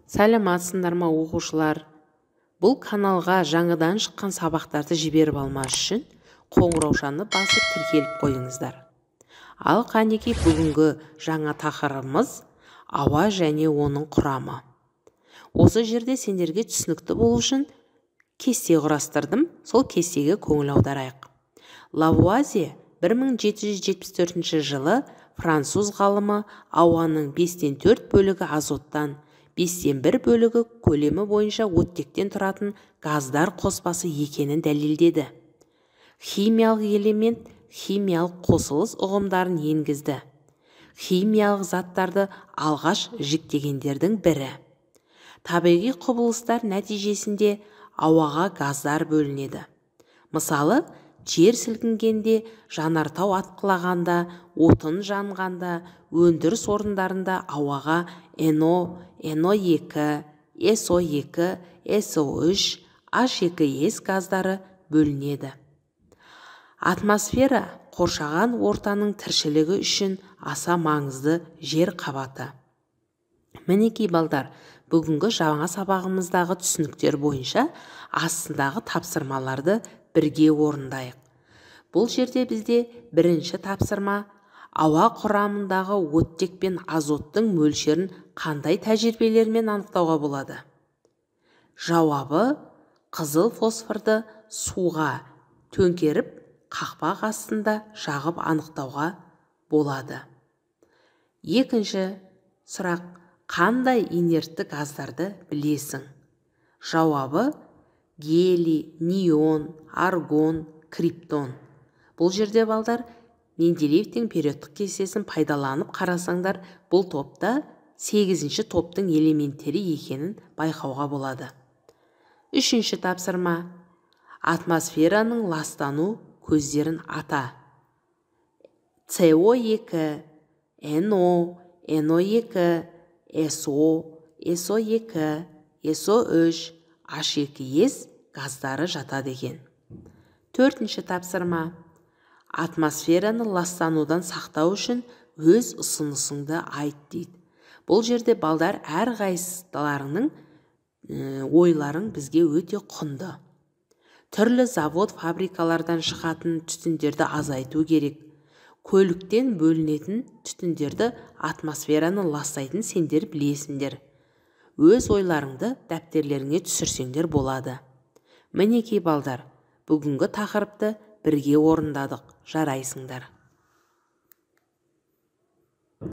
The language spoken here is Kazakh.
Сәлеметсіңдер ма оқушылар? Бұл каналға жаңадан шыққан сабақтарды жіберіп алмас үшін қоңыраушаны басып тіркеліп қойыңыздар. Ал қанекей бүгінгі жаңа тақырыбымыз ауа және оның құрамы. Осы жерде сендерге түсінікті болу үшін кесте құрастырдым, сол кестеге көңіл аударайық. Лавуазье 1774 жылы француз ғалымы ауаның 5-тен 4 бөлігі азоттан, 5-тен 1 бөлігі көлемі бойынша оттектен тұратын газдар қоспасы екенін дәлелдеді. Химиялық элемент, химиялық қосылыс ұғымдарын енгізді. Химиялық заттарды алғаш жіктегендердің бірі. Табиғи құбылыстар нәтижесінде ауаға газдар бөлінеді. Мысалы, жер сілкінгенде, жанартау атқылағанда, отын жанғанда, өндіріс орындарында ауаға NO, NO2, SO2, SO3, H2S газдары бөлінеді. Атмосфера қоршаған ортаның тіршілігі үшін аса маңызды жер қабаты. Мінекей балдар, бүгінгі жаңа сабағымыздағы түсініктер бойынша астындағы тапсырмаларды бірге орындайық. Бұл жерде бізде бірінші тапсырма ауа құрамындағы оттек пен азоттың мөлшерін қандай тәжірибелермен анықтауға болады? Жауабы қызыл фосфорды суға төңкеріп, қақпақ астында жағып анықтауға болады. Екінші сұрақ, қандай инертті газдарды білесің? Жауабы гелий, неон, аргон, криптон. Бұл жерде балдар Менделеевтің периодтық кестесін пайдаланып қарасаңдар, бұл топта 8-ші топтың элементтері екенін байқауға болады. Үшінші тапсырма. Атмосфераның ластану көздерін ата. CO2, NO, NO2, SO, SO2, SO3, H2S газдары жатады екен. Төртінші тапсырма. Атмосфераны ластанудан сақтау үшін өз ұсынысыңды айт дейді. Бұл жерде балдар әрқайсыларының ойларың бізге өте құнды. Түрлі завод, фабрикалардан шығатын түтіндерді азайту керек. Көліктен бөлінетін түтіндерді атмосфераны ластайтын сендер білесіңдер. Өз ойларыңды дәптерлеріңе түсірсеңдер болады. Мінекей балдар, бүгінгі тақырыпты бірге орындадық, жарайсыңдар.